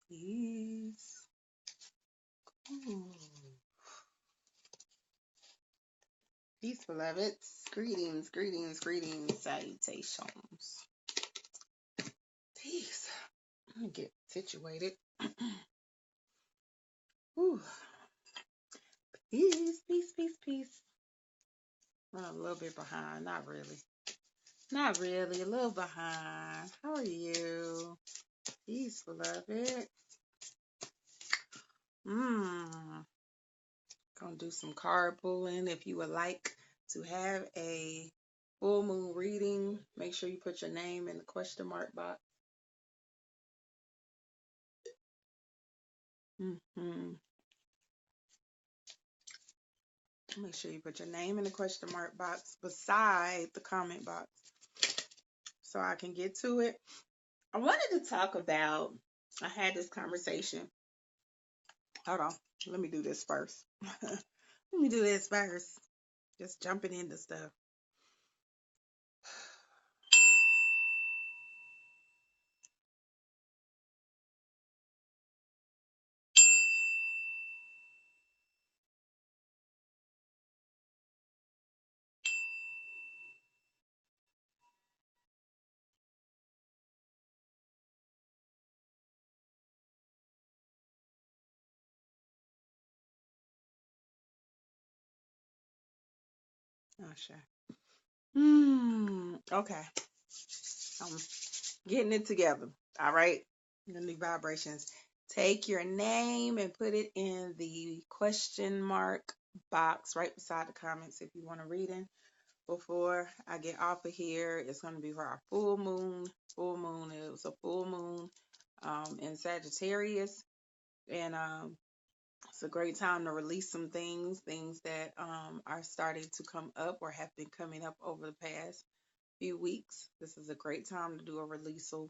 Peace. Ooh. Peace, beloveds. Greetings, greetings, greetings, salutations. Peace. Let me get situated. Ooh. Peace, peace, peace, peace. I'm a little bit behind. Not really. Not really. A little behind. How are you? Peace, beloved. Mmm. Gonna do some card pulling. If you would like to have a full moon reading, make sure you put your name in the question mark box. Hmm. Make sure you put your name in the question mark box beside the comment box so I can get to it. I wanted to talk about, I had this conversation. Hold on. Let me do this first. Let me do this first. Just jumping into stuff. Oh, sure. Okay. I'm getting it together. All right. The new vibrations. Take your name and put it in the question mark box right beside the comments if you want to read it. Before I get off of here, it's going to be for our full moon. Full moon. It was a full moon in Sagittarius. And it's a great time to release some things that are starting to come up or have been coming up over the past few weeks. This is a great time to do a releasal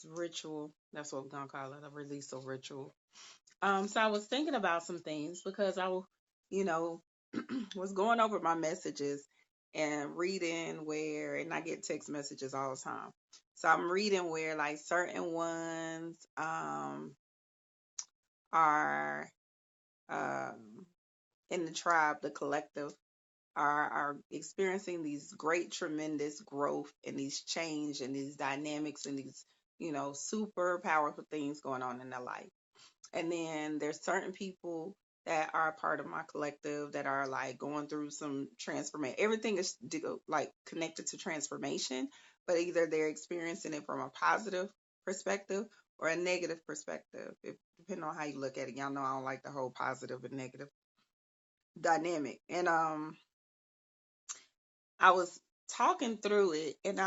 ritual. That's what we're gonna call it, a releasal ritual. So I was thinking about some things because you know, was going over my messages and reading where, and I get text messages all the time. So I'm reading where like certain ones are um in the tribe, the collective, are experiencing these great, tremendous growth and these change and these dynamics and these, super powerful things going on in their life. And then there's certain people that are part of my collective that are like going through some transformation. Everything is like connected to transformation, but either they're experiencing it from a positive perspective or a negative perspective. Depending on how you look at it, y'all know I don't like the whole positive and negative dynamic. And I was talking through it, and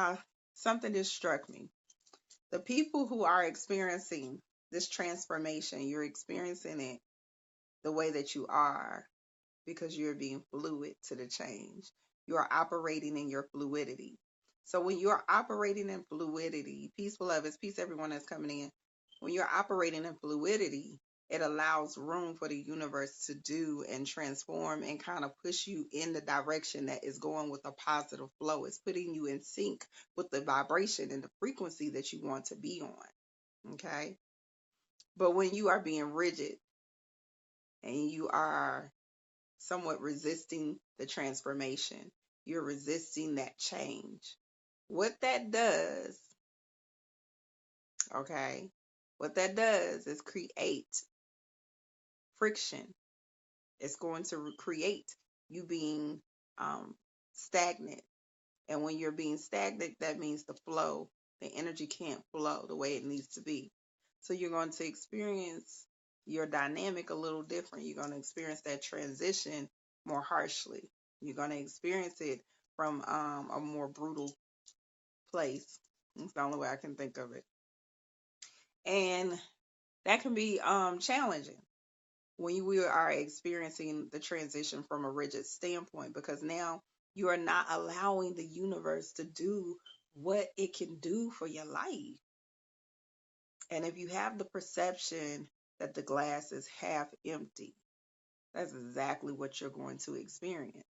something just struck me. The people who are experiencing this transformation, you're experiencing it the way that you are because you're being fluid to the change. You are operating in your fluidity. So when you're operating in fluidity, peaceful love is peace, everyone that's coming in. When you're operating in fluidity, it allows room for the universe to do and transform and kind of push you in the direction that is going with a positive flow. It's putting you in sync with the vibration and the frequency that you want to be on. Okay. But when you are being rigid and you are somewhat resisting the transformation. You're resisting that change. What that does, okay, what that does is create friction. It's going to create you being stagnant. And when you're being stagnant, that means the energy can't flow the way it needs to be. So you're going to experience your dynamic a little different. You're going to experience that transition more harshly. You're going to experience it from a more brutal place. It's the only way I can think of it. And that can be challenging when we are experiencing the transition from a rigid standpoint because now you are not allowing the universe to do what it can do for your life. And if you have the perception that the glass is half empty, that's exactly what you're going to experience.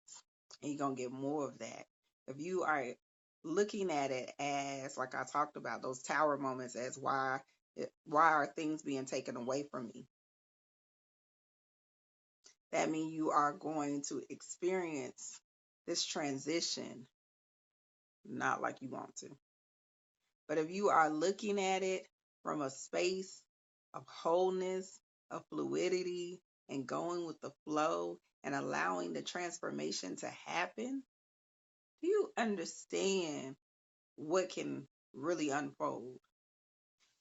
And you're going to get more of that. If you are looking at it as, like I talked about, those tower moments, as why are things being taken away from me? That means you are going to experience this transition not like you want to. But if you are looking at it from a space of wholeness, of fluidity, and going with the flow and allowing the transformation to happen, do you understand what can really unfold?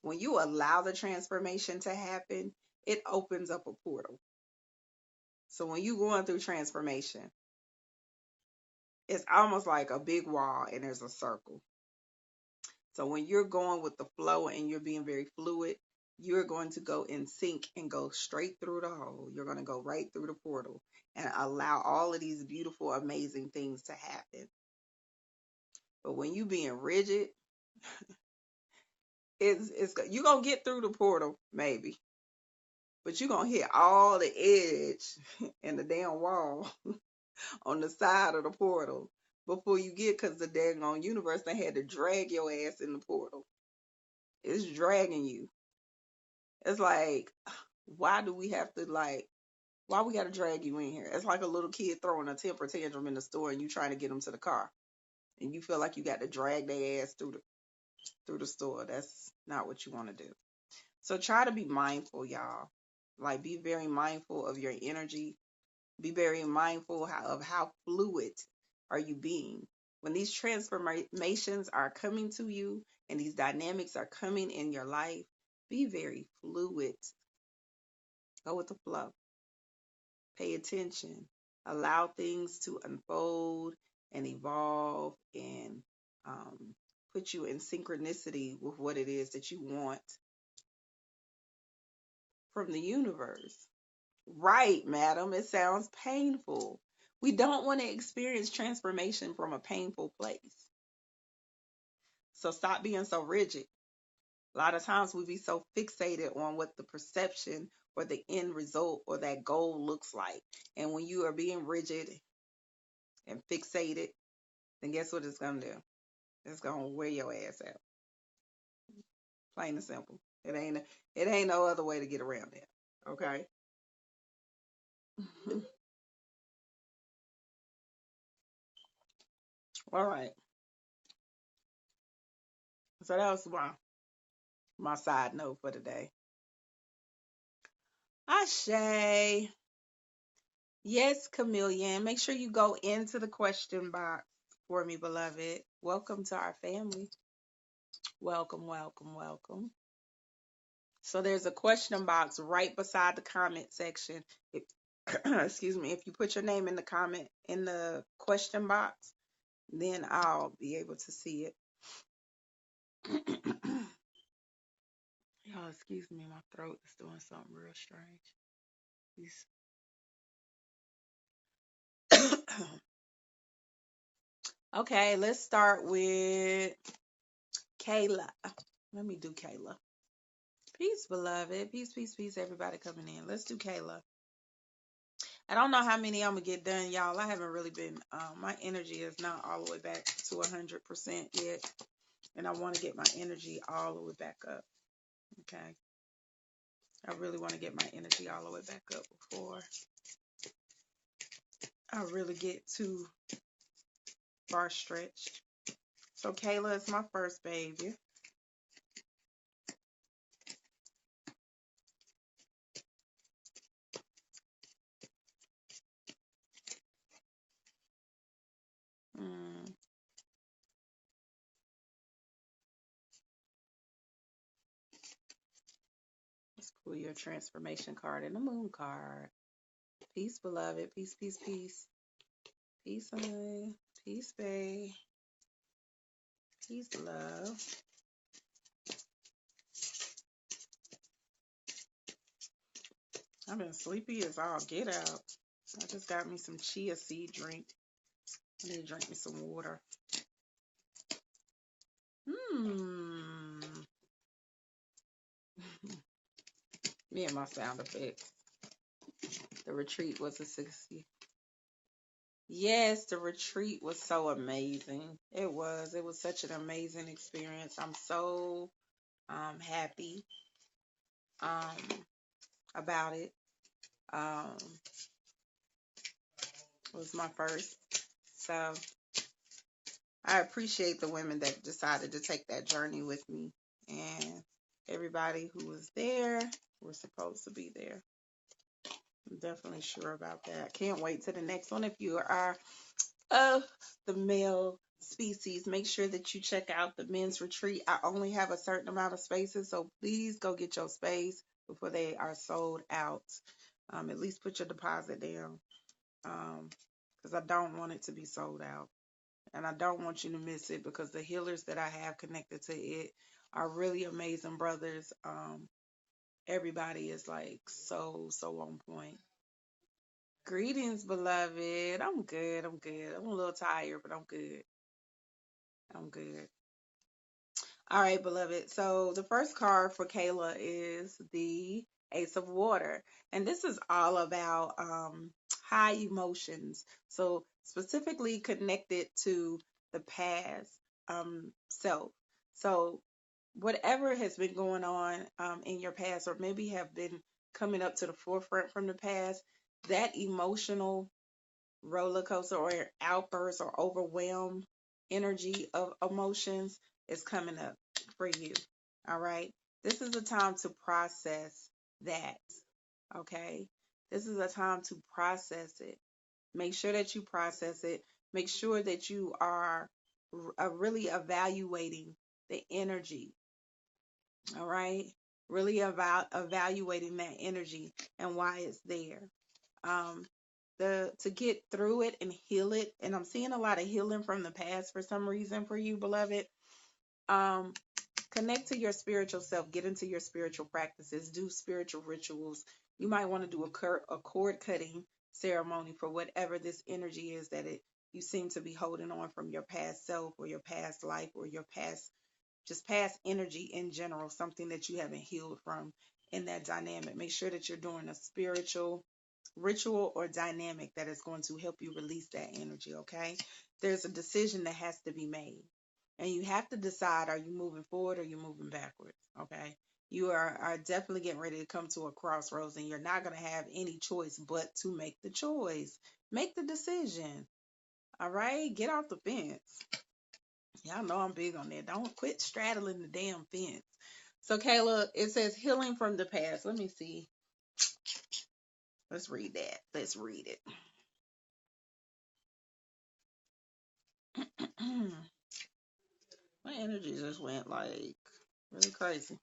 When you allow the transformation to happen, it opens up a portal. So when you're going through transformation, it's almost like a big wall and there's a circle. So when you're going with the flow and you're being very fluid, you're going to go in sync and go straight through the hole. You're going to go right through the portal and allow all of these beautiful, amazing things to happen. But when you being rigid, it's you're going to get through the portal, maybe. But you're going to hit all the edge and the damn wall on the side of the portal before you get, because the daggone universe they had to drag your ass in the portal. It's dragging you. It's like, why do we have to why we gotta drag you in here? It's like a little kid throwing a temper tantrum in the store and you trying to get them to the car. And you feel like you got to drag their ass through the store. That's not what you want to do. So try to be mindful, y'all. Like, be very mindful of your energy. Be very mindful of how fluid are you being. When these transformations are coming to you and these dynamics are coming in your life, be very fluid. Go with the flow. Pay attention. Allow things to unfold and evolve and put you in synchronicity with what it is that you want from the universe. Right, madam. It sounds painful. We don't want to experience transformation from a painful place. So stop being so rigid. A lot of times we be so fixated on what the perception or the end result or that goal looks like. And when you are being rigid and fixated, then guess what it's gonna do? It's gonna wear your ass out. Plain and simple. It ain't no other way to get around that. Okay. All right. So that was my side note for today. Ashay. Yes, chameleon. Make sure you go into the question box for me, beloved. Welcome to our family. Welcome, welcome, welcome. So there's a question box right beside the comment section. If, excuse me, if you put your name in the comment in the question box, then I'll be able to see it. Y'all, excuse me, my throat is doing something real strange. Okay, let's start with Kayla. Let me do Kayla. Peace, beloved. Peace, peace, peace, everybody coming in. Let's do Kayla. I don't know how many I'm going to get done, y'all. I haven't really been, my energy is not all the way back to 100% yet. And I want to get my energy all the way back up. Okay. I really want to get my energy all the way back up before I really get too far stretched. So Kayla is my first baby. Let's pull your transformation card and the moon card. Peace, beloved. Peace, peace, peace. Peace, honey. Peace, babe. Peace, love. I've been sleepy as all get out. I just got me some chia seed drink. I need to drink me some water. Me and my sound effects. The retreat was a success. Yes, the retreat was so amazing. It was. It was such an amazing experience. I'm so happy um about it. It was my first. So I appreciate the women that decided to take that journey with me, and everybody who was there were supposed to be there. I'm definitely sure about that. Can't wait to the next one. If you are of the male species, make sure that you check out the men's retreat. I only have a certain amount of spaces, so please go get your space before they are sold out. At least put your deposit down, because I don't want it to be sold out. And I don't want you to miss it because the healers that I have connected to it are really amazing brothers. Everybody is like so on point. Greetings, beloved. I'm good. I'm good. I'm a little tired, but I'm good. I'm good. All right, beloved. So the first card for Kayla is the Ace of Water. And this is all about high emotions. So specifically connected to the past self. So whatever has been going on in your past, or maybe have been coming up to the forefront from the past, that emotional roller coaster or outburst or overwhelm energy of emotions is coming up for you. All right. This is a time to process that. Okay. This is a time to process it. Make sure that you process it. Make sure that you are really evaluating the energy. All right. Really about evaluating that energy and why it's there. Um, to get through it and heal it, and I'm seeing a lot of healing from the past for some reason for you, beloved. um Connect to your spiritual self, get into your spiritual practices, do spiritual rituals. You might want to do a cord cutting ceremony for whatever this energy is that it you seem to be holding on from your past self or your past life or your past, just past energy in general, something that you haven't healed from in that dynamic. Make sure that you're doing a spiritual ritual or dynamic that is going to help you release that energy, okay? There's a decision that has to be made. And you have to decide, are you moving forward or you moving backwards, okay? You are definitely getting ready to come to a crossroads and you're not going to have any choice but to make the choice. Make the decision, all right? Get off the fence. Y'all know I'm big on that. Don't quit straddling the damn fence. So, Kayla, it says healing from the past. Let me see. Let's read that. Let's read it. My energy just went like really crazy.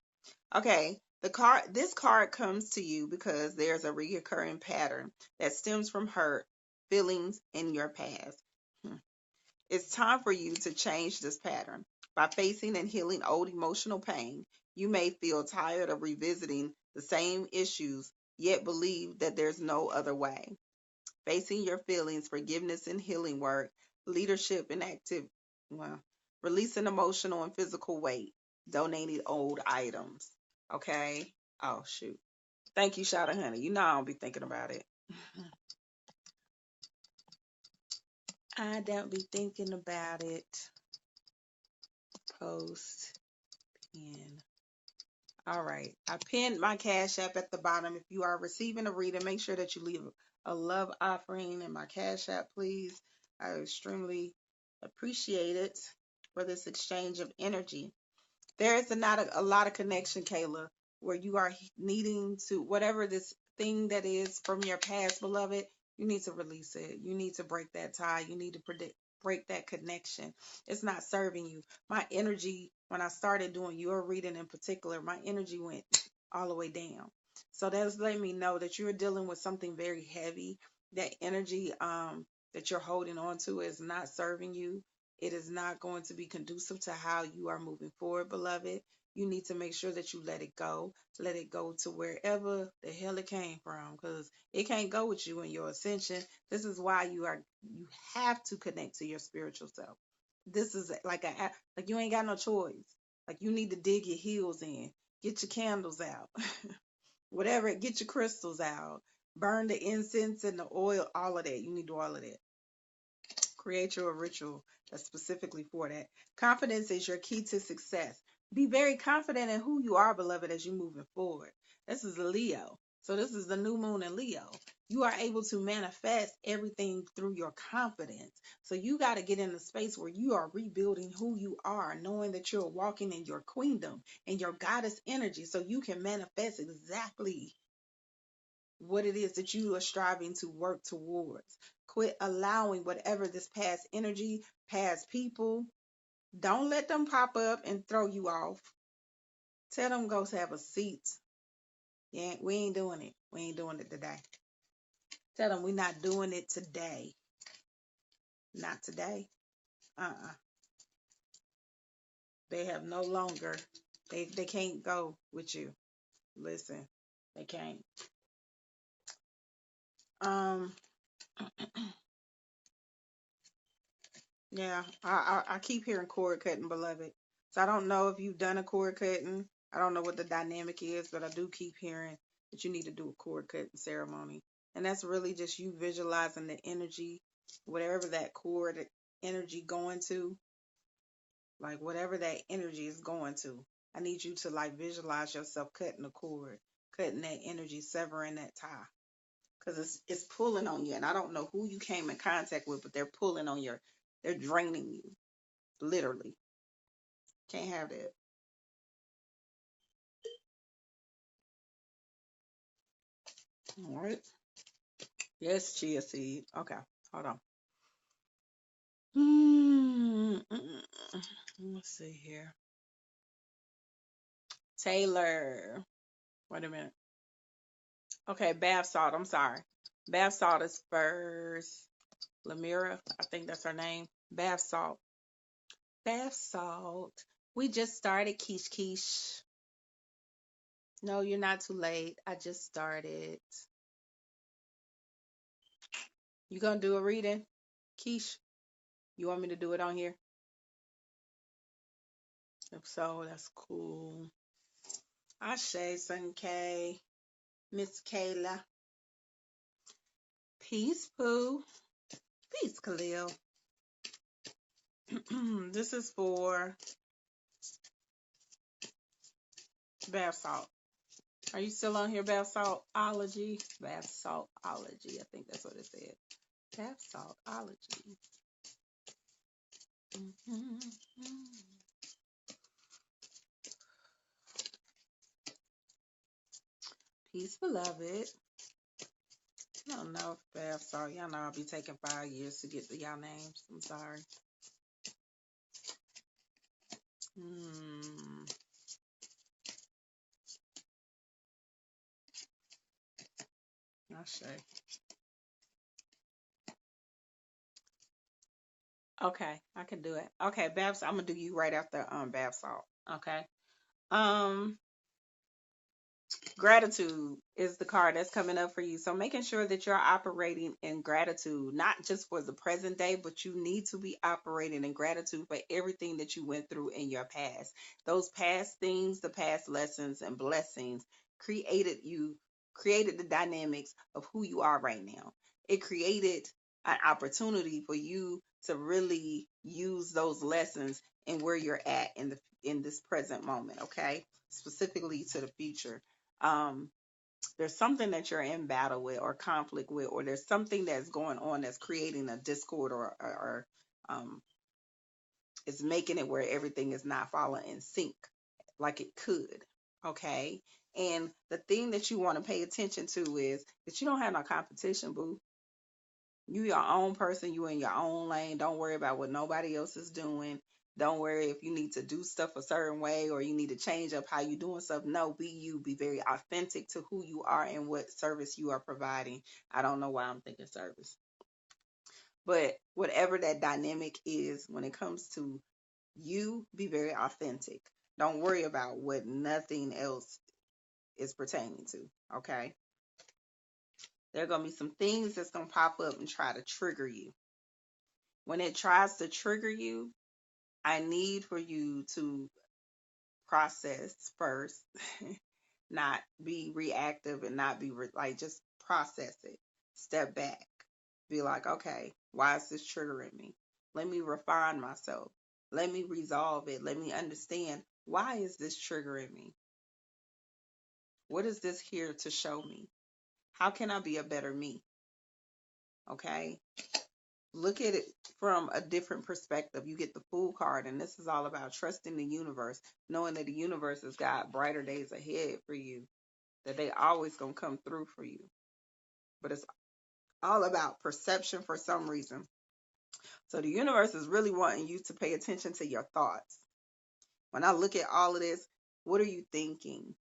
Okay, this card comes to you because there's a recurring pattern that stems from hurt feelings in your past. Hmm. It's time for you to change this pattern. By facing and healing old emotional pain, you may feel tired of revisiting the same issues, yet believe that there's no other way. Facing your feelings, forgiveness and healing work, leadership and active, well, releasing emotional and physical weight, donating old items. Okay. Oh shoot. Thank you, Shada Honey. You know I don't be thinking about it. I don't be thinking about it. Post pin. All right. I pinned my Cash App at the bottom. If you are receiving a reading, make sure that you leave a love offering in my Cash App, please. I extremely appreciate it for this exchange of energy. There is not a lot of connection, Kayla, where you are needing to, whatever this thing that is from your past, beloved, you need to release it. You need to break that tie. You need to break that connection. It's not serving you. My energy, when I started doing your reading in particular, my energy went all the way down. So that's letting me know that you're dealing with something very heavy. That energy that you're holding on to is not serving you. It is not going to be conducive to how you are moving forward, beloved. You need to make sure that you let it go. Let it go to wherever the hell it came from, because it can't go with you in your ascension. This is why you have to connect to your spiritual self. This is like you ain't got no choice. Like you need to dig your heels in, get your candles out, whatever, get your crystals out, burn the incense and the oil, all of that. You need to do all of that. Create your ritual that's specifically for that. Confidence is your key to success. Be very confident in who you are, beloved, as you're moving forward. This is a Leo. So this is the new moon in Leo. You are able to manifest everything through your confidence. So you got to get in a space where you are rebuilding who you are, knowing that you're walking in your queendom and your goddess energy so you can manifest exactly what it is that you are striving to work towards. Quit allowing whatever this past energy, past people, don't let them pop up and throw you off. Tell them go have a seat. Yeah, we ain't doing it. We ain't doing it today. Tell them we're not doing it today. Not today. Uh-uh. They have no longer, they can't go with you. Listen, they can't. Um, Yeah, I keep hearing cord cutting, beloved. So I don't know if you've done a cord cutting. I don't know what the dynamic is, but I do keep hearing that you need to do a cord cutting ceremony. And that's really just you visualizing the energy, whatever that cord energy going to, like whatever that energy is going to. I need you to like visualize yourself cutting the cord, cutting that energy, severing that tie. Because it's pulling on you. And I don't know who you came in contact with, but they're pulling on they're draining you. Literally. Can't have that. All right. Yes, chia seed. Okay. Hold on. Let's see here. Taylor. Wait a minute. Okay, bath salt. I'm sorry. Bath salt is first. Lamira, I think that's her name. Bath salt. Bath salt. We just started, Keish Keish. No, you're not too late. I just started. You gonna do a reading, Keish? You want me to do it on here? If so, that's cool. Ashe, Sun K, Miss Kayla. Peace, Pooh. Peace, Khalil. This is for bath salt. Are you still on here, bath saltology? Bath saltology. I think that's what it said. Bath saltology. Peace, beloved. I don't know if bath salt. Y'all know I'll be taking 5 years to get to y'all names. I'm sorry. I'll show you. Okay, I can do it. Okay, bath salt. I'm gonna do you right after bath salt. Okay. Um Gratitude is the card that's coming up for you. So making sure that you're operating in gratitude, not just for the present day, but you need to be operating in gratitude for everything that you went through in your past. Those past things, the past lessons and blessings created the dynamics of who you are right now. It created an opportunity for you to really use those lessons and where you're at in this present moment, okay? Specifically to the future. um, there's something that you're in battle with or conflict with, or there's something that's going on that's creating a discord or it's making it where everything is not falling in sync like it could. Okay. And the thing that you want to pay attention to is that you don't have no competition, boo. You your own person, you in your own lane. Don't worry about what nobody else is doing. Don't worry if you need to do stuff a certain way or you need to change up how you doing stuff. No, be you. Be very authentic to who you are and what service you are providing. I don't know why I'm thinking service. But whatever that dynamic is when it comes to you, be very authentic. Don't worry about what nothing else is pertaining to. Okay. There are gonna be some things that's gonna pop up and try to trigger you. When it tries to trigger you, I need for you to process first, not be reactive and not be like just process it. Step back. Be like, okay, why is this triggering me? Let me refine myself. Let me resolve it. Let me understand, why is this triggering me? What is this here to show me? How can I be a better me? Okay. Look at it from a different perspective. You get the Fool card, and this is all about trusting the universe, knowing that the universe has got brighter days ahead for you, that they always gonna come through for you. But it's all about perception for some reason. So the universe is really wanting you to pay attention to your thoughts. When I look at all of this, what are you thinking?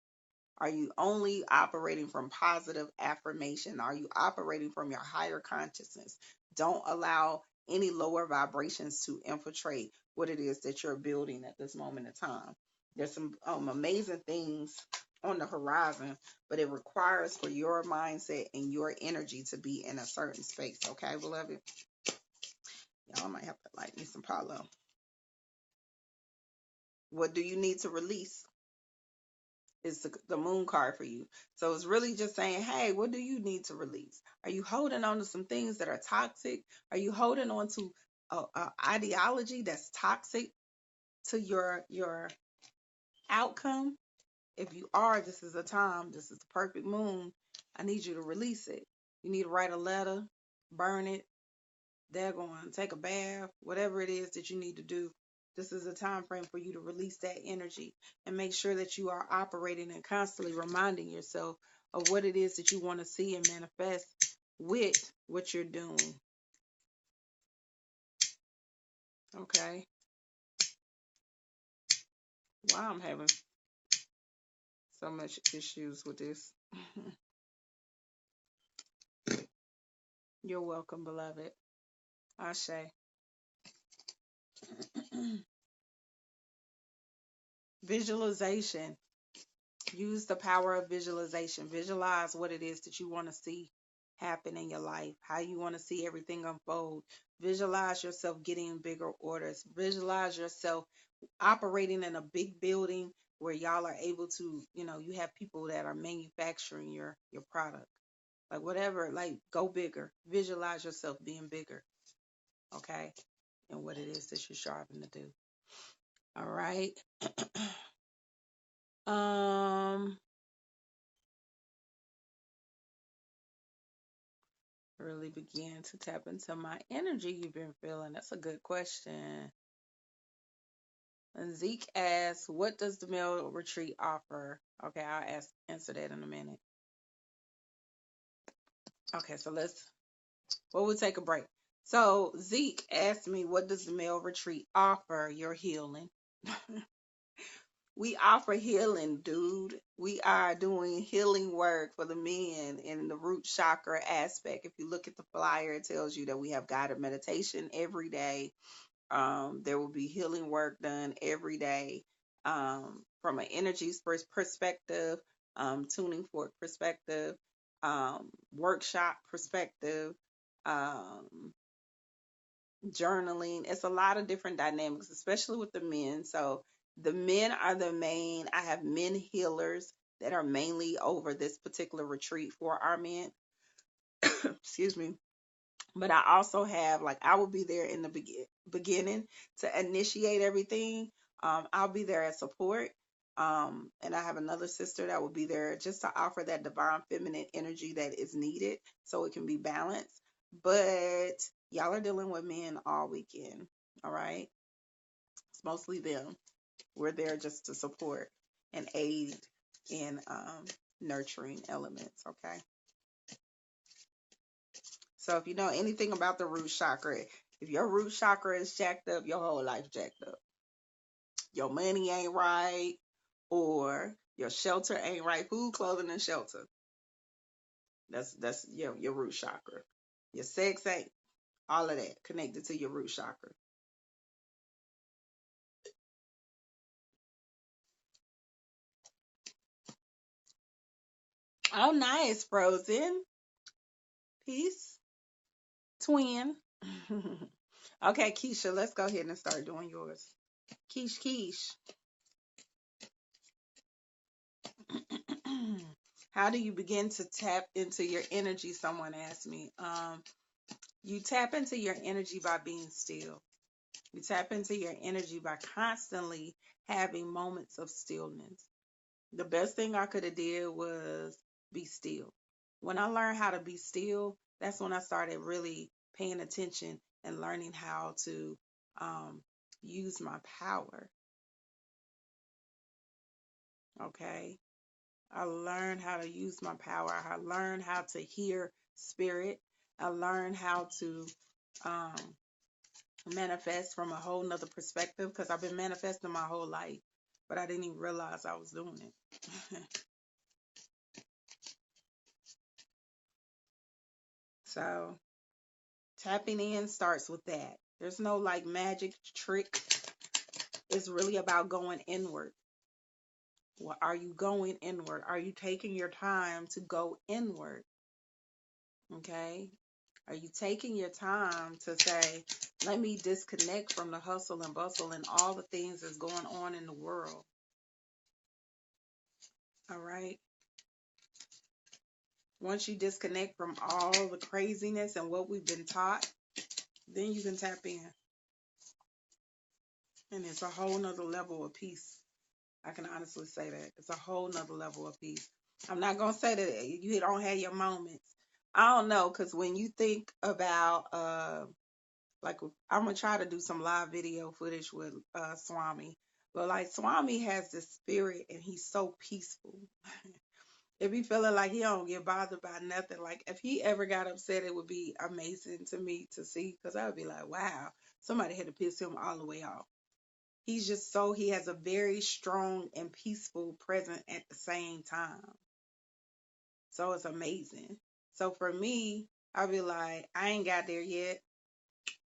Are you only operating from positive affirmation? Are you operating from your higher consciousness? Don't allow any lower vibrations to infiltrate what it is that you're building at this moment in time. There's some amazing things on the horizon, but it requires for your mindset and your energy to be in a certain space. Okay, beloved? Y'all might have to light me some Palo. What do you need to release? Is the moon card for you. So it's really just saying, hey, what do you need to release? Are you holding on to some things that are toxic? Are you holding on to a ideology that's toxic to your outcome? If you are, this is the time. This is the perfect moon. I need you to release it. You need to write a letter, burn it, they're going to take a bath, whatever it is that you need to do. This is a time frame for you to release that energy and make sure that you are operating and constantly reminding yourself of what it is that you want to see and manifest with what you're doing. Okay. Wow, I'm having so much issues with this. You're welcome, beloved. Ashe. Visualization. Use the power of visualization. Visualize what it is that you want to see happen in your life, how you want to see everything unfold. Visualize yourself getting bigger orders. Visualize yourself operating in a big building where y'all are able to, you have people that are manufacturing your product. Like whatever, like go bigger. Visualize yourself being bigger. Okay? And what it is that you're striving to do. All right. Really begin to tap into my energy you've been feeling? That's a good question. And Zeke asks, what does the male retreat offer? Okay, I'll answer that in a minute. Okay, so we'll take a break. So Zeke asked me, what does the male retreat offer? Your healing. We offer healing, dude. We are doing healing work for the men in the root chakra aspect. If you look at the flyer, it tells you that we have guided meditation every day. There will be healing work done every day, from an energy perspective, tuning fork perspective, workshop perspective, um, journaling. It's a lot of different dynamics, especially with the men. So the men are the main. I have men healers that are mainly over this particular retreat for our men. Excuse me. But I also have, like, I will be there in the beginning to initiate everything. I'll be there as support. And I have another sister that will be there just to offer that divine feminine energy that is needed so it can be balanced. But y'all are dealing with men all weekend. All right. It's mostly them. We're there just to support and aid in nurturing elements. Okay. So if you know anything about the root chakra, if your root chakra is jacked up, your whole life jacked up. Your money ain't right, or your shelter ain't right. Food, clothing, and shelter. That's your root chakra. Your sex ain't, all of that connected to your root chakra. Oh, nice, Frozen. Peace, twin. Okay, Keisha, let's go ahead and start doing yours. Keish. How do you begin to tap into your energy? Someone asked me. You tap into your energy by being still. You tap into your energy by constantly having moments of stillness. The best thing I could have did was be still. When I learned how to be still, that's when I started really paying attention and learning how to um, use my power. Okay. I learned how to use my power. I learned how to hear spirit. I learned how to um, manifest from a whole nother perspective because I've been manifesting my whole life, but I didn't even realize I was doing it. So tapping in starts with that. There's no like magic trick. It's really about going inward. Well, are you going inward? Are you taking your time to go inward? Okay. Are you taking your time to say, let me disconnect from the hustle and bustle and all the things that's going on in the world? All right. Once you disconnect from all the craziness and what we've been taught, then you can tap in. And it's a whole nother level of peace. I can honestly say that. It's a whole nother level of peace. I'm not going to say that you don't have your moments. I don't know, because when you think about, like, I'm going to try to do some live video footage with Swami. But, like, Swami has this spirit, and he's so peaceful. If he feeling like he don't get bothered by nothing, like, if he ever got upset, it would be amazing to me to see, because I would be like, wow, somebody had to piss him all the way off. He's just so, he has a very strong and peaceful presence at the same time. So it's amazing. So for me, I'll be like, I ain't got there yet.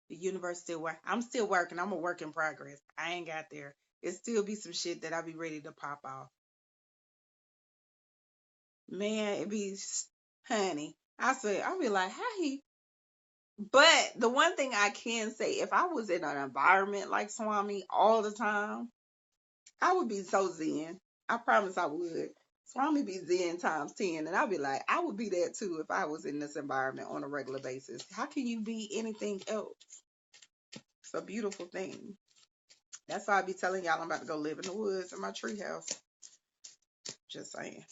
The universe still work. I'm still working. I'm a work in progress. I ain't got there. It still be some shit that I'll be ready to pop off. Man, it be, honey. I'll be like, how he, but the one thing I can say, if I was in an environment like Swami all the time, I would be so zen. I promise I would. Swami be zen times 10. And I'd be like, I would be that too if I was in this environment on a regular basis. How can you be anything else? It's a beautiful thing. That's why I be telling y'all I'm about to go live in the woods in my treehouse. Just saying.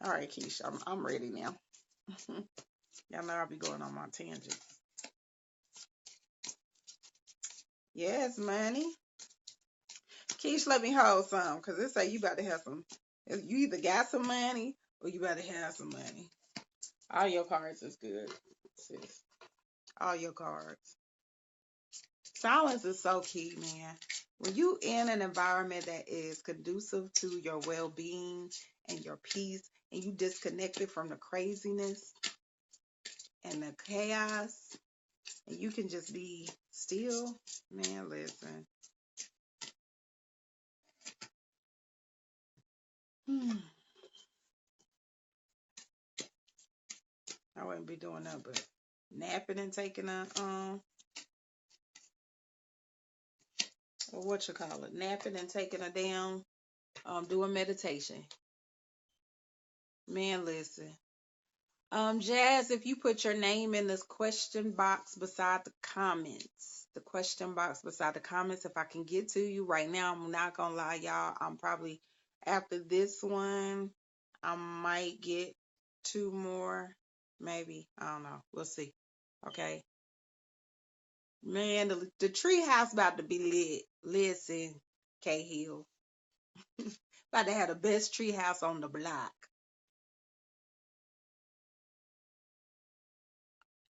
All right, Keisha, I'm ready now. Y'all know I'll be going on my tangent. Yes, money. Keish, let me hold some, because it say you about to have some. You either got some money or you about to have some money. All your cards is good, sis. All your cards. Silence is so key, man. When you in an environment that is conducive to your well-being and your peace, and you disconnected from the craziness and the chaos, and you can just be still, man, listen. I wouldn't be doing that, but napping and taking a what you call it, napping and taking a damn doing meditation. Man, listen. Jazz, if you put your name in this question box beside the comments, the question box beside the comments, if I can get to you right now, I'm not gonna lie, y'all. I'm probably after this one, I might get two more, maybe. I don't know. We'll see. Okay. Man, the tree house about to be lit. Listen, K Hill. About to have the best tree house on the block.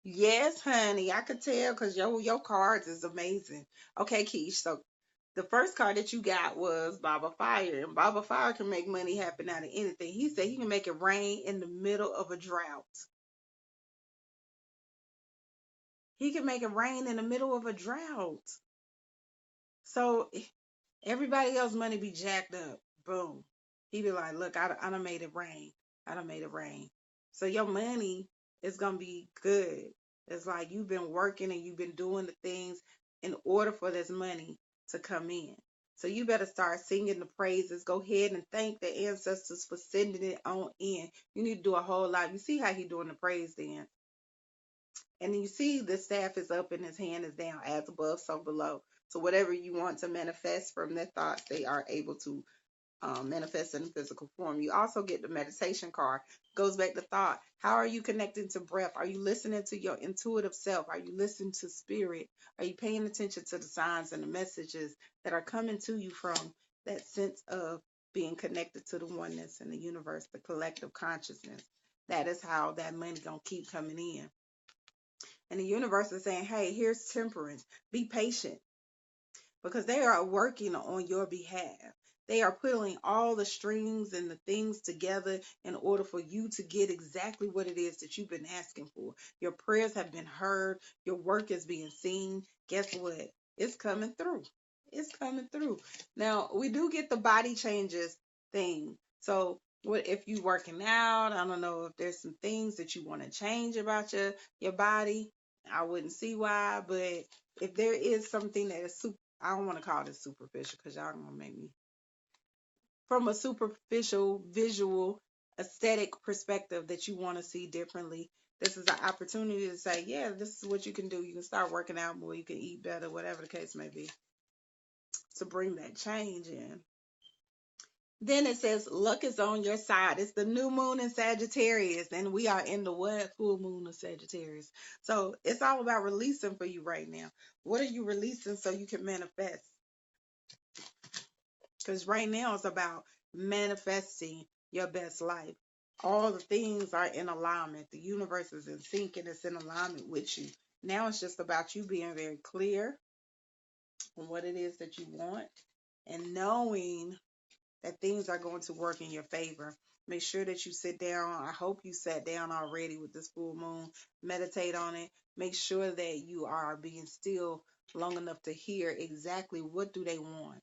Yes, honey, I could tell because your cards is amazing. Okay, Keish. So the first card that you got was Baba Fire, and Baba Fire can make money happen out of anything. He said he can make it rain in the middle of a drought. He can make it rain in the middle of a drought. So everybody else money be jacked up. Boom. He be like, look, I done made it rain. I done made it rain. So your money is gonna be good. It's like you've been working and you've been doing the things in order for this money to come in. So you better start singing the praises. Go ahead and thank the ancestors for sending it on in. You need to do a whole lot. You see how he doing the praise dance. And you see the staff is up and his hand is down, as above, so below. So whatever you want to manifest from their thoughts, they are able to manifest in physical form. You also get the meditation card. Goes back to thought. How are you connecting to breath? Are you listening to your intuitive self? Are you listening to spirit? Are you paying attention to the signs and the messages that are coming to you from that sense of being connected to the oneness and the universe, the collective consciousness? That is how that money gonna keep coming in. And the universe is saying, hey, here's temperance. Be patient, because they are working on your behalf. They are putting all the strings and the things together in order for you to get exactly what it is that you've been asking for. Your prayers have been heard. Your work is being seen. Guess what? It's coming through. It's coming through. Now, we do get the body changes thing. So, what if you working out? I don't know if there's some things that you want to change about your body. I wouldn't see why, but if there is something that is super, I don't want to call it superficial because y'all gonna make me, from a superficial visual aesthetic perspective, that you want to see differently, this is an opportunity to say, yeah, this is what you can do. You can start working out more, you can eat better, whatever the case may be, to bring that change in. Then it says luck is on your side. It's the new moon in Sagittarius, and we are in the what? Full moon of Sagittarius. So it's all about releasing for you right now. What are you releasing so you can manifest? Because right now it's about manifesting your best life. All the things are in alignment. The universe is in sync and it's in alignment with you. Now it's just about you being very clear on what it is that you want and knowing that things are going to work in your favor. Make sure that you sit down. I hope you sat down already with this full moon. Meditate on it. Make sure that you are being still long enough to hear exactly what do they want.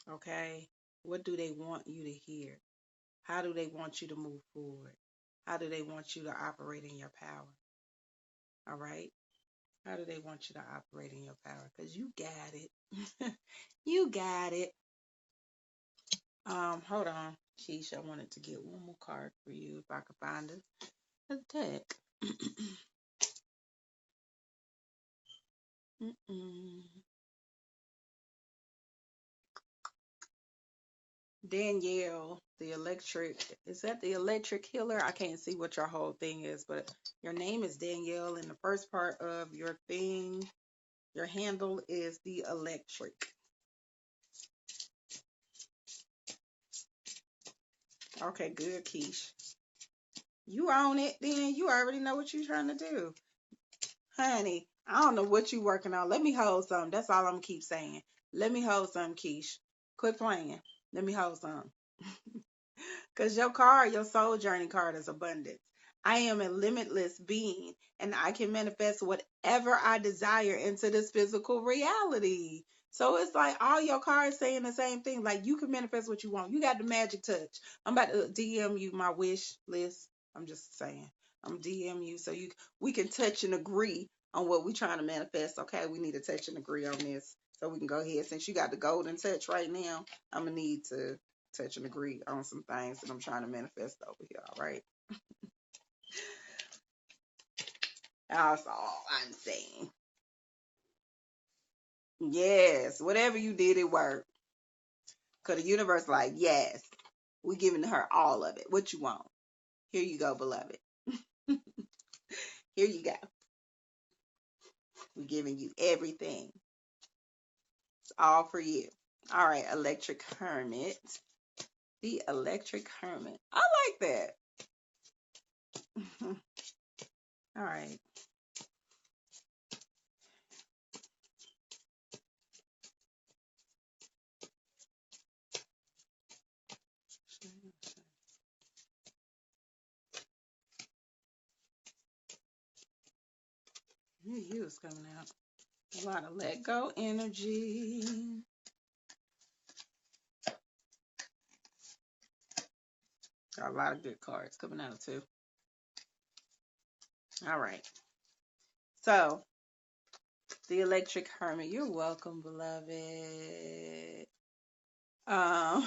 Okay? What do they want you to hear? How do they want you to move forward? How do they want you to operate in your power? All right? How do they want you to operate in your power? Because you got it. You got it. Hold on, Keisha. I wanted to get one more card for you if I could find it. A deck. Danielle, the electric. Is that the electric healer? I can't see what your whole thing is, but your name is Danielle, and the first part of your thing, your handle is the electric. Okay, good, Keish. You own it, then. You already know what you're trying to do. Honey, I don't know what you working on. Let me hold something. That's all I'm gonna keep saying. Let me hold something, Keish. Quit playing. Let me hold something. Because your card, your soul journey card, is abundance. I am a limitless being, and I can manifest whatever I desire into this physical reality. So it's like all your cards saying the same thing. Like, you can manifest what you want. You got the magic touch. I'm about to DM you my wish list. I'm just saying. I'm DM you so we can touch and agree on what we're trying to manifest. Okay, we need to touch and agree on this so we can go ahead. Since you got the golden touch right now, I'm gonna need to touch and agree on some things that I'm trying to manifest over here. All right. That's all I'm saying. Yes, whatever you did, it worked. Cause the universe, like, yes, we giving her all of it. What you want? Here you go, beloved. Here you go. We're giving you everything. It's all for you. All right, electric hermit. The electric hermit. I like that. All right. You is coming out. A lot of let go energy. Got a lot of good cards coming out too. All right. So The electric hermit. You're welcome, beloved. Um,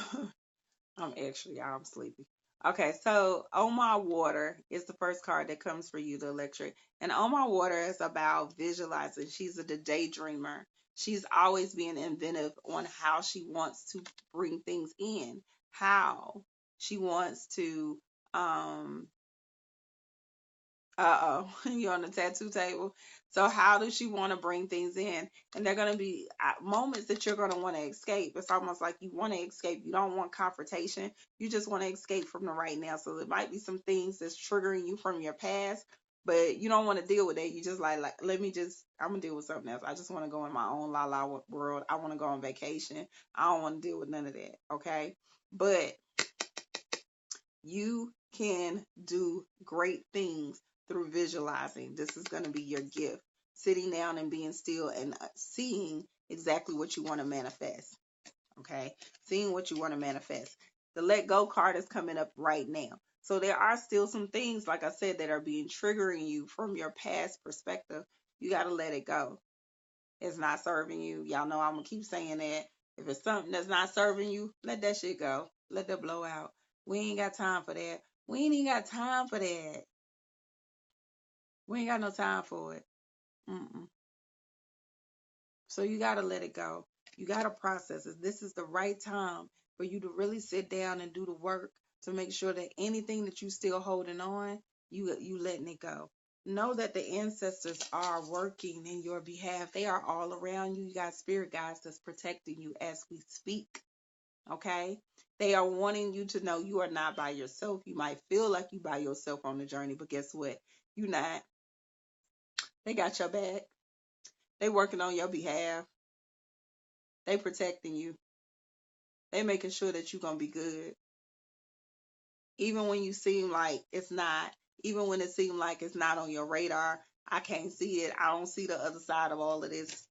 I'm sleepy. Okay, so Oh My Water is the first card that comes for you, the electric. And Oh My Water is about visualizing. She's a daydreamer. She's always being inventive on how she wants to bring things in, how she wants to um you're on the tattoo table. So how does she want to bring things in? And they're going to be moments that you're going to want to escape. It's almost like you want to escape. You don't want confrontation. You just want to escape from the right now. So there might be some things that's triggering you from your past, but you don't want to deal with it. You just like I'm going to deal with something else. I just want to go in my own world. I want to go on vacation. I don't want to deal with none of that. Okay. But you can do great things through visualizing. This is going to be your gift. Sitting down and being still and seeing exactly what you want to manifest. Okay. Seeing what you want to manifest. The let go card is coming up right now. So there are still some things, like I said, that are being triggering you from your past perspective. You got to let it go. It's not serving you. Y'all know I'm going to keep saying that. If it's something that's not serving you, let that shit go. Let that blow out. We ain't got time for that. We ain't even got time for that. We ain't got no time for it. Mm-mm. So you got to let it go. You got to process it. This is the right time for you to really sit down and do the work to make sure that anything that you still holding on, you letting it go. Know that the ancestors are working in your behalf. They are all around you. You got spirit guides that's protecting you as we speak. Okay? They are wanting you to know you are not by yourself. You might feel like you by yourself on the journey, but guess what? You're not. They got your back. They working on your behalf. They protecting you. They making sure that you're gonna be good. Even when you seem like it's not, even when it seems like it's not on your radar, I can't see it. I don't see the other side of all of this.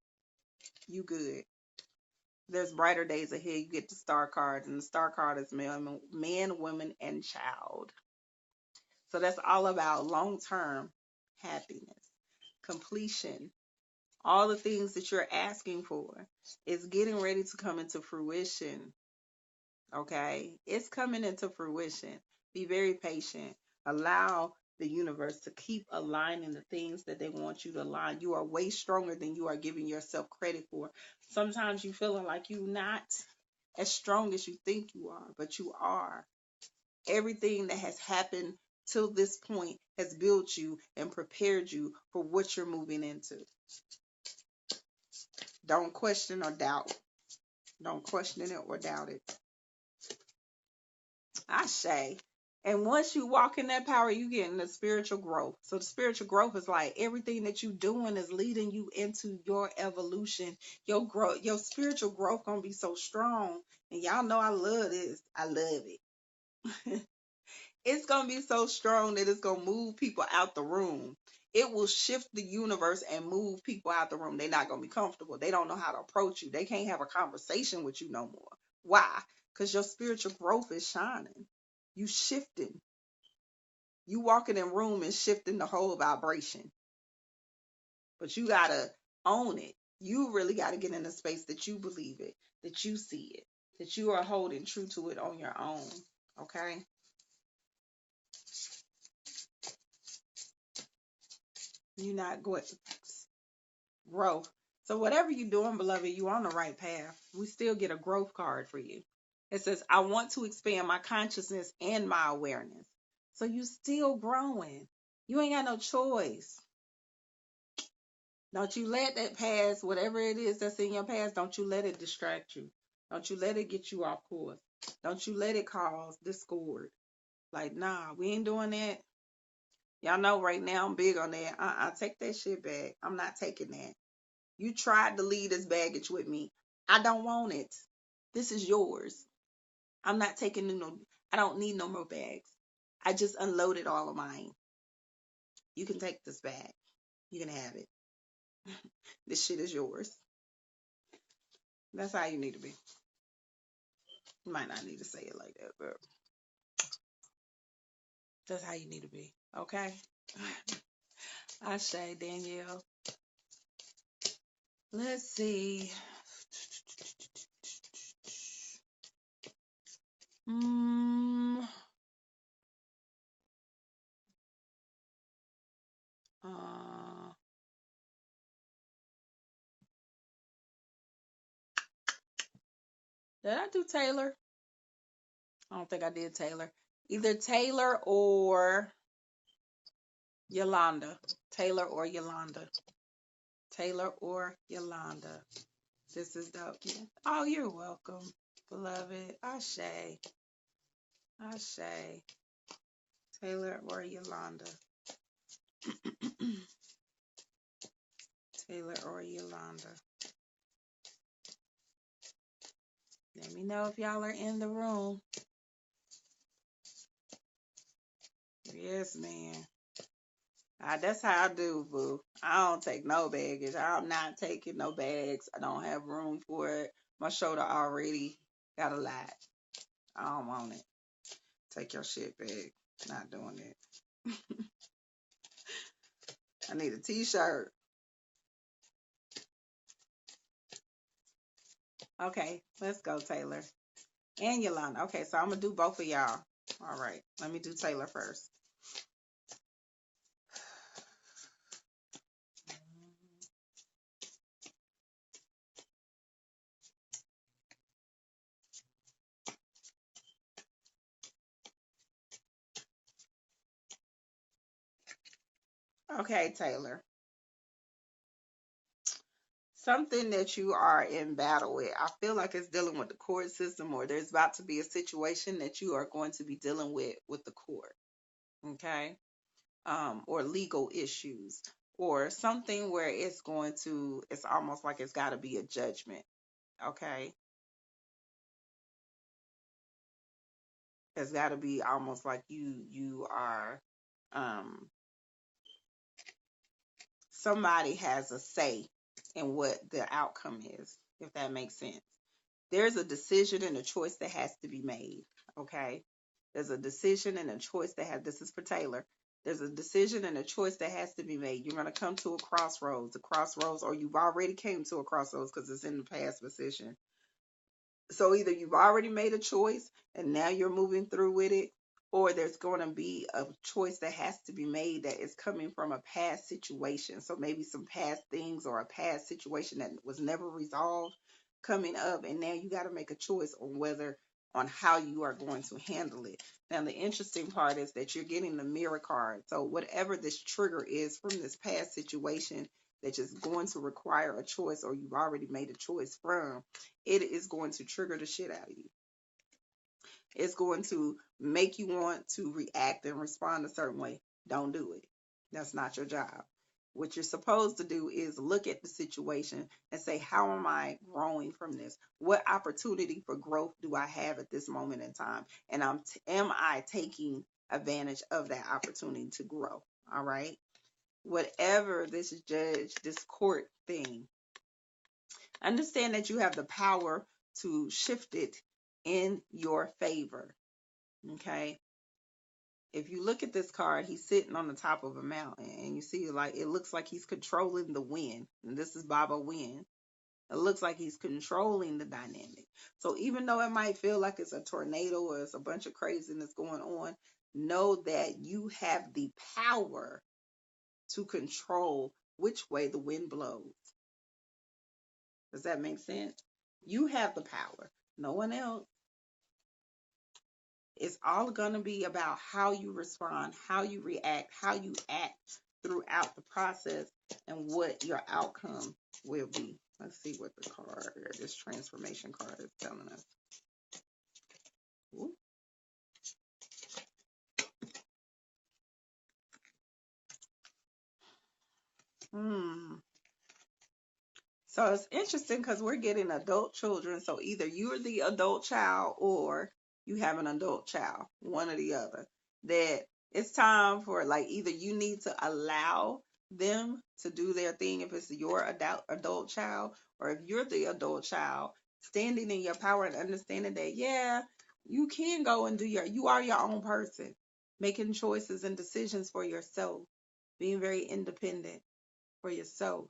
You good. There's brighter days ahead. You get the star card, and the star card is man, woman, and child. So that's all about long-term happiness, completion. All the things that you're asking for is getting ready to come into fruition. Okay? It's coming into fruition. Be very patient. Allow the universe to keep aligning the things that they want you to align. You are way stronger than you are giving yourself credit for. Sometimes you feeling like you're not as strong as you think you are, but you are. Everything that has happened till this point has built you and prepared you for what you're moving into. Don't question or doubt. Don't question it or doubt it. I say. And once you walk in that power, you get in the spiritual growth. So the spiritual growth is like everything that you doing is leading you into your evolution. Your growth, your spiritual growth gonna be so strong. And y'all know I love this. I love it. It's going to be so strong that it's going to move people out the room. It will shift the universe and move people out the room. They're not going to be comfortable. They don't know how to approach you. They can't have a conversation with you no more. Why? Because your spiritual growth is shining. You shifting. You walking in room and shifting the whole vibration. But you got to own it. You really got to get in a space that you believe it, that you see it, that you are holding true to it on your own. Okay? You're not going growth. So whatever you're doing, beloved, you're on the right path. We still get a growth card for you. It says, I want to expand my consciousness and my awareness. So you still growing. You ain't got no choice. Don't you let that past, whatever it is that's in your past, don't you let it distract you. Don't you let it get you off course. Don't you let it cause discord. Like, nah, we ain't doing that. Y'all know right now I'm big on that. Take that shit back. I'm not taking that. You tried to leave this baggage with me. I don't want it. This is yours. I'm not taking no, I don't need no more bags. I just unloaded all of mine. You can take this bag. You can have it. This shit is yours. That's how you need to be. You might not need to say it like that, but that's how you need to be. Okay? I say, Danielle. Let's see. Mm, uh, did I do Taylor? I don't think I did Taylor. Either Taylor or Yolanda. Taylor or Yolanda. Taylor or Yolanda. This is dope. Yeah. Oh, you're welcome, beloved. Ashe. Ashe. Taylor or Yolanda. Taylor or Yolanda. Let me know if y'all are in the room. Yes, man. That's how I do, boo. I don't take no baggage. I'm not taking no bags. I don't have room for it. My shoulder already got a lot. I don't want it. Take your shit back. Not doing it. I need a t-shirt. Okay, let's go, Taylor. And Yolanda. Okay, so I'm going to do both of y'all. All right, let me do Taylor first. Okay, Taylor. Something that you are in battle with. I feel like it's dealing with the court system, or there's about to be a situation that you are going to be dealing with the court. Okay. Or legal issues, or something where it's almost like it's got to be a judgment. Okay. It's got to be almost like you are, um, somebody has a say in what the outcome is, if that makes sense. There's a decision and a choice that has to be made. Okay. There's a decision and a choice this is for Taylor. There's a decision and a choice that has to be made. You're going to come to a crossroads, or you've already came to a crossroads because it's in the past position. So either you've already made a choice and now you're moving through with it, or there's going to be a choice that has to be made that is coming from a past situation. So maybe some past things or a past situation that was never resolved coming up, and now you got to make a choice on how you are going to handle it. Now the interesting part is that you're getting the mirror card. So whatever this trigger is from this past situation that is going to require a choice, or you've already made a choice from, it is going to trigger the shit out of you. It's going to make you want to react and respond a certain way. Don't do it. That's not your job. What you're supposed to do is look at the situation and say, how am I growing from this? What opportunity for growth do I have at this moment in time? And am I taking advantage of that opportunity to grow? All right. Whatever this court thing, understand that you have the power to shift it in your favor. Okay. If you look at this card, he's sitting on the top of a mountain, and you see, like, it looks like he's controlling the wind. And this is Baba Wind. It looks like he's controlling the dynamic. So even though it might feel like it's a tornado or it's a bunch of craziness going on, know that you have the power to control which way the wind blows. Does that make sense? You have the power. No one else. It's all going to be about how you respond, how you react, how you act throughout the process, and what your outcome will be. Let's see what the card, or this transformation card, is telling us. Ooh. So it's interesting because we're getting adult children. So either you're the adult child or you have an adult child, one or the other. That it's time for, like, either you need to allow them to do their thing if it's your adult child, or if you're the adult child, standing in your power and understanding that, yeah, you can go and you are your own person, making choices and decisions for yourself, being very independent for yourself.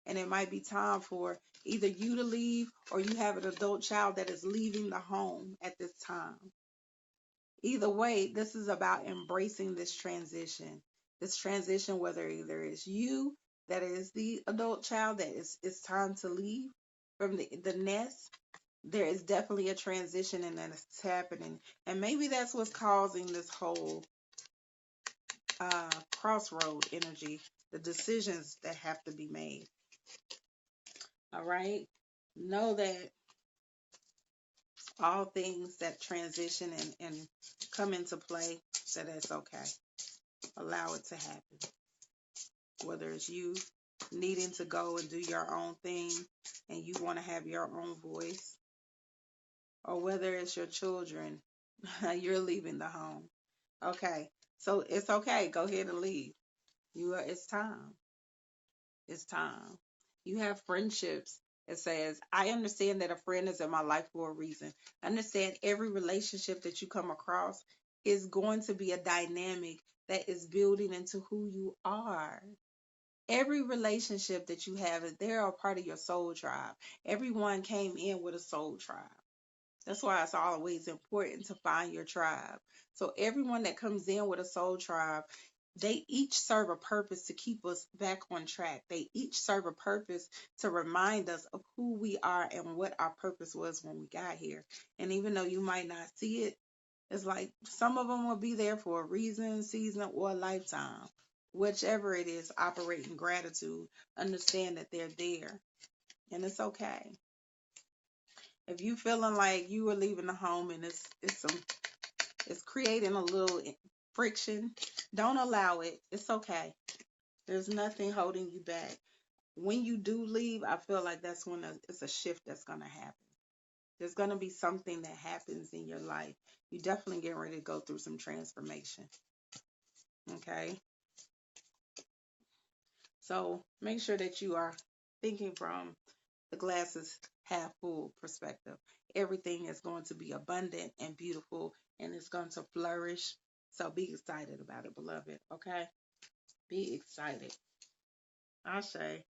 And it might be time for either you to leave or you have an adult child that is leaving the home at this time. Either way, this is about embracing this transition. This transition, whether either it's you that is the adult child that is it's time to leave from the nest, there is definitely a transition and that it's happening. And maybe that's what's causing this whole crossroad energy, the decisions that have to be made. All right. Know that all things that transition and come into play, that it's okay. Allow it to happen. Whether it's you needing to go and do your own thing and you want to have your own voice, or whether it's your children, you're leaving the home. Okay. So it's okay. Go ahead and leave. It's time. It's time. You have friendships. It says, I understand that a friend is in my life for a reason. Understand every relationship that you come across is going to be a dynamic that is building into who you are. Every relationship that you have, they're a part of your soul tribe. Everyone came in with a soul tribe. That's why it's always important to find your tribe. So everyone that comes in with a soul tribe, they each serve a purpose to keep us back on track. They each serve a purpose to remind us of who we are and what our purpose was when we got here. And even though you might not see it, it's like some of them will be there for a reason, season, or a lifetime. Whichever it is, operate in gratitude. Understand that they're there. And it's okay. If you feeling like you are leaving the home and it's creating a little friction, don't allow it. It's okay. There's nothing holding you back. When you do leave, I feel like that's when it's a shift that's going to happen. There's going to be something that happens in your life. You definitely get ready to go through some transformation. Okay? So make sure that you are thinking from the glass is half full perspective. Everything is going to be abundant and beautiful and it's going to flourish. So be excited about it, beloved. Okay? Be excited. I say,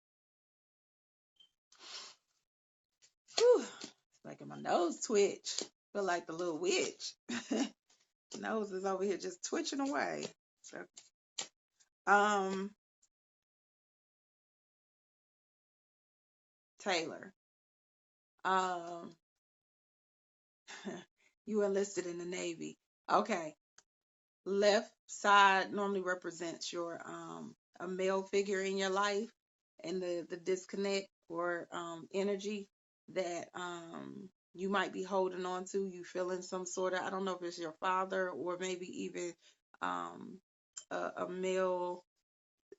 whew, it's making my nose twitch. Feel like the little witch. Nose is over here just twitching away. So, um, Taylor, um, you enlisted in the Navy. Okay. Left side normally represents your a male figure in your life and the disconnect or energy that you might be holding on to. You feeling some sort of, I don't know if it's your father or maybe even um a male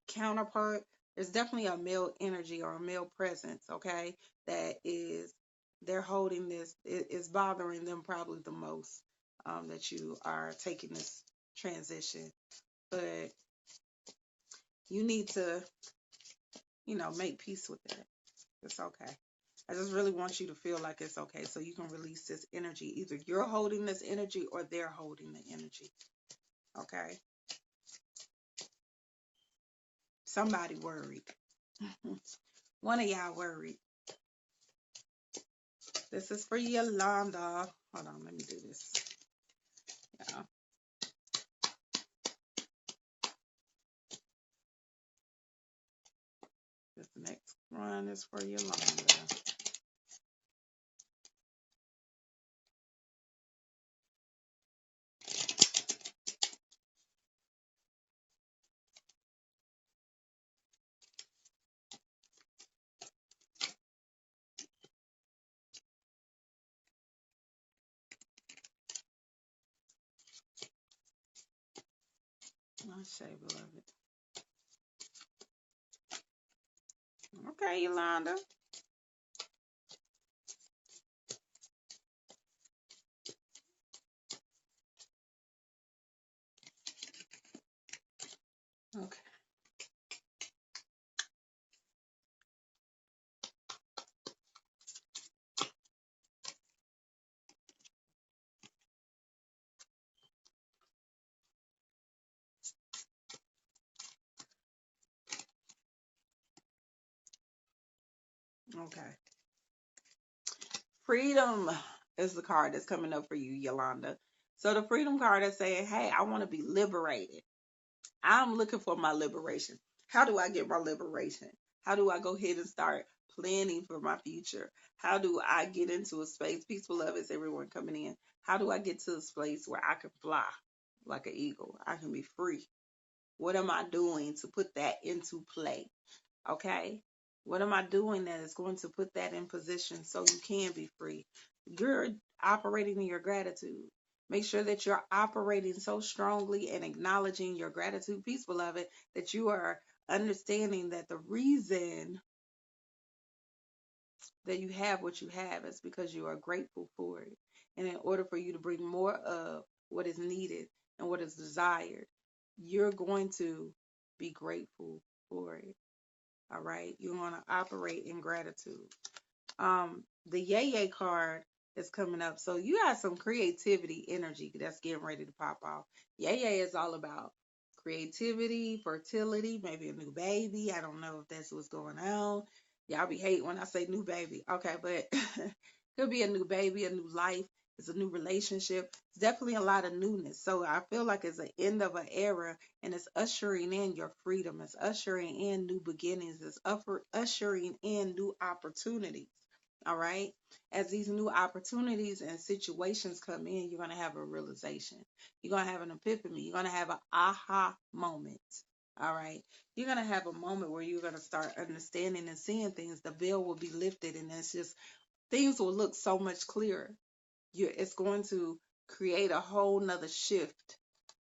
counterpart. There's definitely a male energy or a male presence, okay, that is they're holding this, it is bothering them probably the most, that you are taking this transition. But you need to, make peace with that. It's okay. I just really want you to feel like it's okay so you can release this energy. Either you're holding this energy or they're holding the energy. Okay? Somebody worried. One of y'all worried. This is for Yolanda. Hold on, let me do this. Yeah. This next one is for Yolanda. I say, beloved. Okay, Yolanda. Okay. Okay. Freedom is the card that's coming up for you, Yolanda. So the freedom card is saying, hey, I want to be liberated. I'm looking for my liberation. How do I get my liberation? How do I go ahead and start planning for my future? How do I get into a space? Peaceful love is everyone coming in. How do I get to this place where I can fly like an eagle? I can be free. What am I doing to put that into play? Okay. What am I doing that is going to put that in position so you can be free? You're operating in your gratitude. Make sure that you're operating so strongly and acknowledging your gratitude, peace, beloved, that you are understanding that the reason that you have what you have is because you are grateful for it. And in order for you to bring more of what is needed and what is desired, you're going to be grateful for it. All right. You want to operate in gratitude. The Yay card is coming up. So you got some creativity energy that's getting ready to pop off. Yay is all about creativity, fertility, maybe a new baby. I don't know if that's what's going on. Y'all be hating when I say new baby. Okay, but could be a new baby, a new life. It's a new relationship. It's definitely a lot of newness. So I feel like it's an end of an era, and it's ushering in your freedom. It's ushering in new beginnings. It's ushering in new opportunities. All right. As these new opportunities and situations come in, you're going to have a realization. You're going to have an epiphany. You're going to have an aha moment. All right. You're going to have a moment where you're going to start understanding and seeing things. The veil will be lifted, and it's just things will look so much clearer. It's going to create a whole nother shift.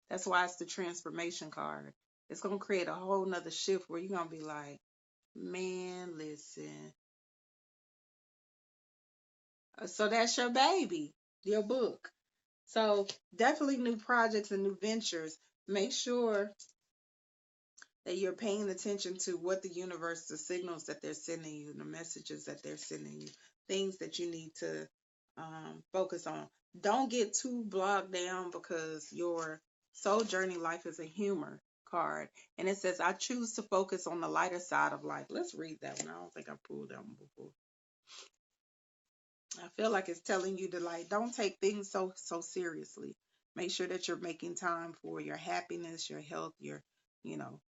That's why it's the transformation card. It's going to create a whole nother shift where you're going to be like, man, listen. So that's your baby, your book. So definitely new projects and new ventures. Make sure that you're paying attention to what the universe, the signals that they're sending you, the messages that they're sending you, things that you need to focus on. Don't get too bogged down because your soul journey life is a humor card. And it says, I choose to focus on the lighter side of life. Let's read that one. I don't think I pulled that one before. I feel like it's telling you to like don't take things so seriously. Make sure that you're making time for your happiness, your health, your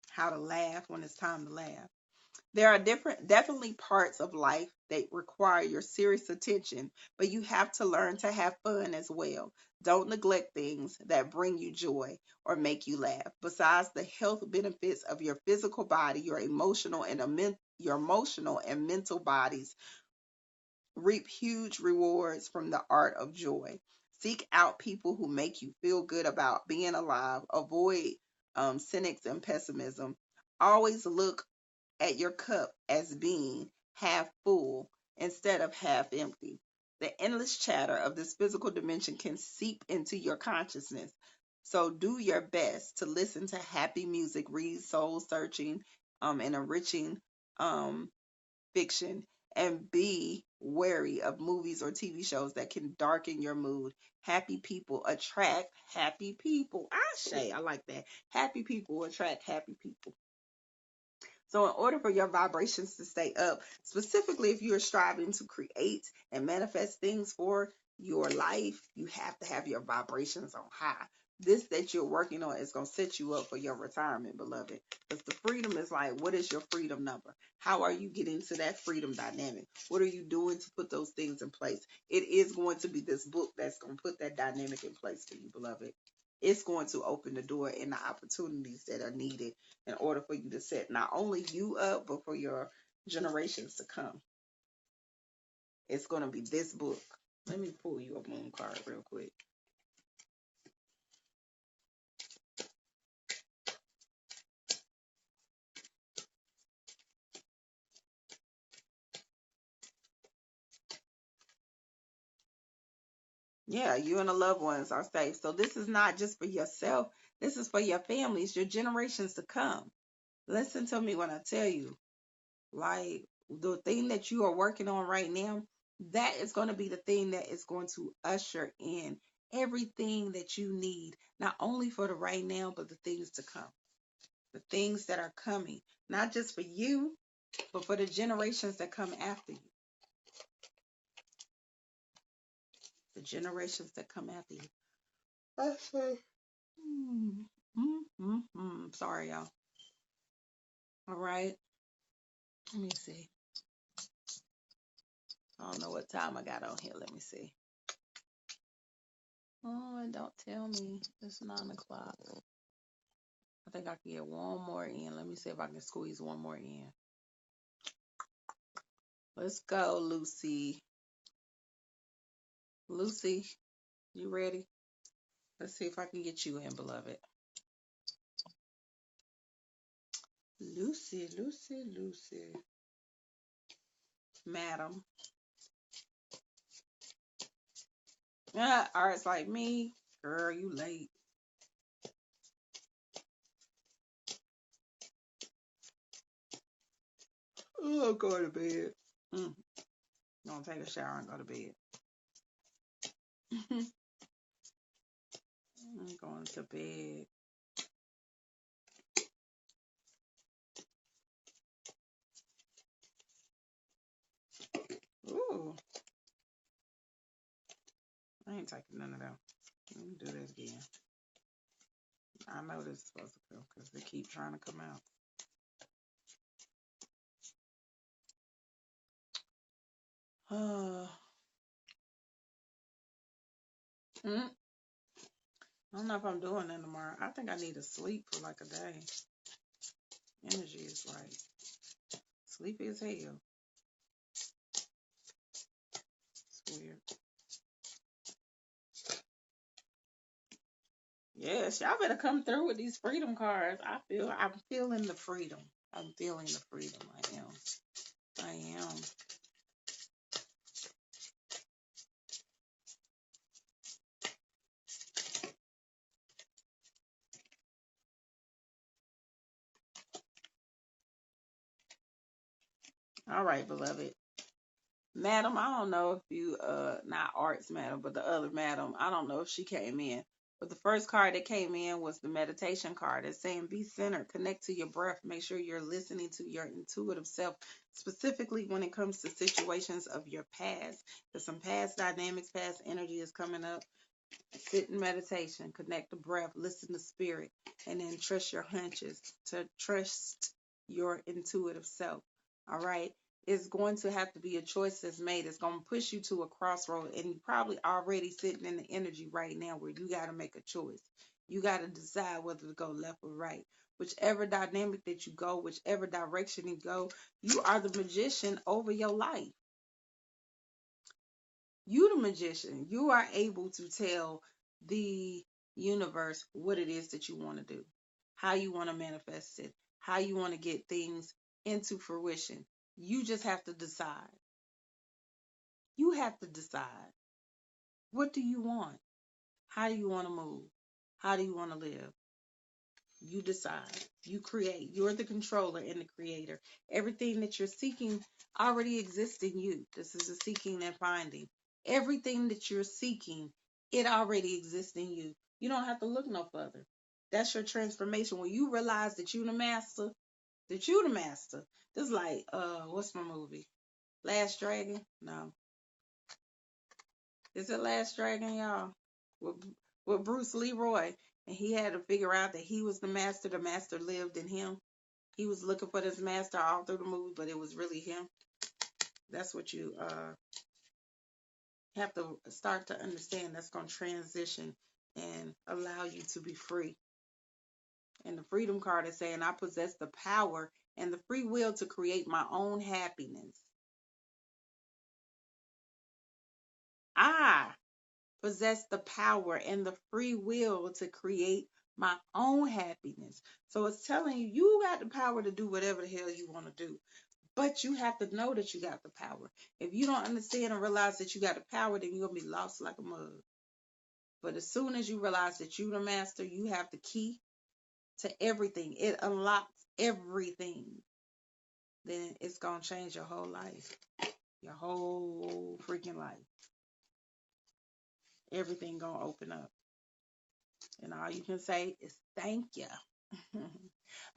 how to laugh when it's time to laugh. There are definitely parts of life that require your serious attention, but you have to learn to have fun as well. Don't neglect things that bring you joy or make you laugh. Besides the health benefits of your physical body, your emotional and mental bodies reap huge rewards from the art of joy. Seek out people who make you feel good about being alive. Avoid cynics and pessimism. Always look at your cup as being half full instead of half empty. The endless chatter of this physical dimension can seep into your consciousness. So do your best to listen to happy music, read soul searching and enriching um, fiction, and be wary of movies or TV shows that can darken your mood. Happy people attract happy people. I like that. Happy people attract happy people. So, in order for your vibrations to stay up, specifically if you're striving to create and manifest things for your life, you have to have your vibrations on high. This that you're working on is going to set you up for your retirement, beloved. Because the freedom is like, what is your freedom number? How are you getting to that freedom dynamic? What are you doing to put those things in place? It is going to be this book that's going to put that dynamic in place for you, beloved. It's going to open the door and the opportunities that are needed in order for you to set not only you up, but for your generations to come. It's going to be this book. Let me pull you a moon card real quick. Yeah, you and the loved ones are safe. So this is not just for yourself. This is for your families, your generations to come. Listen to me when I tell you, like the thing that you are working on right now, that is going to be the thing that is going to usher in everything that you need, not only for the right now, but the things to come, the things that are coming, not just for you, but for the generations that come after you, the generations that come after you. I say, sorry, y'all. All right. Let me see. I don't know what time I got on here. Let me see. Oh, and don't tell me it's 9 o'clock. I think I can get one more in. Let me see if I can squeeze one more in. Let's go, Lucy. Lucy, you ready? Let's see if I can get you in, beloved. Lucy, Lucy, Lucy. Madam. Art's like me. Girl, you late. Oh, I'm going to bed. Gonna take a shower and go to bed. I'm going to bed. Ooh. I ain't taking none of them. Let me do this again. I know this is supposed to come because they keep trying to come out. I don't know if I'm doing that tomorrow. I think I need to sleep for like a day. Energy is like sleepy as hell. It's weird. Yes, y'all better come through with these freedom cards. I'm feeling the freedom. I'm feeling the freedom. I am. I am. All right, beloved. Madam, I don't know if you not arts madam, but the other madam, I don't know if she came in. But the first card that came in was the meditation card. It's saying be centered, connect to your breath, make sure you're listening to your intuitive self, specifically when it comes to situations of your past. There's some past dynamics, past energy is coming up. Sit in meditation, connect the breath, listen to spirit, and then trust your hunches, to trust your intuitive self. All right. It's going to have to be a choice that's made. It's going to push you to a crossroad, and you're probably already sitting in the energy right now where you got to make a choice. You got to decide whether to go left or right. Whichever dynamic that you go, whichever direction you go, you are the magician over your life. You the magician. You are able to tell the universe what it is that you want to do, how you want to manifest it, how you want to get things into fruition. You just have to decide. You have to decide. What do you want? How do you want to move? How do you want to live? You decide. You create. You're the controller and the creator. Everything that you're seeking already exists in you. This is a seeking and finding. Everything that you're seeking, it already exists in you. You don't have to look no further. That's your transformation. When you realize that you the master, that you the master. This is like, what's my movie? Last Dragon? No. Is it Last Dragon, y'all? With, with Bruce Leroy. And he had to figure out that he was the master lived in him. He was looking for this master all through the movie, but it was really him. That's what you have to start to understand. That's going to transition and allow you to be free. And the freedom card is saying, I possess the power and the free will to create my own happiness. I possess the power and the free will to create my own happiness. So it's telling you, you got the power to do whatever the hell you want to do. But you have to know that you got the power. If you don't understand and realize that you got the power, then you're going to be lost like a mug. But as soon as you realize that you're the master, you have the key to everything. It unlocks everything. Then it's going to change your whole life. Your whole freaking life. Everything going to open up. And all you can say is thank you.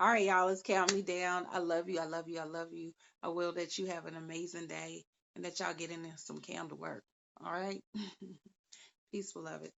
All right, y'all, let's count me down. I love you. I love you. I love you. I will that you have an amazing day and that y'all get in some candle work. All right. Peace, beloved.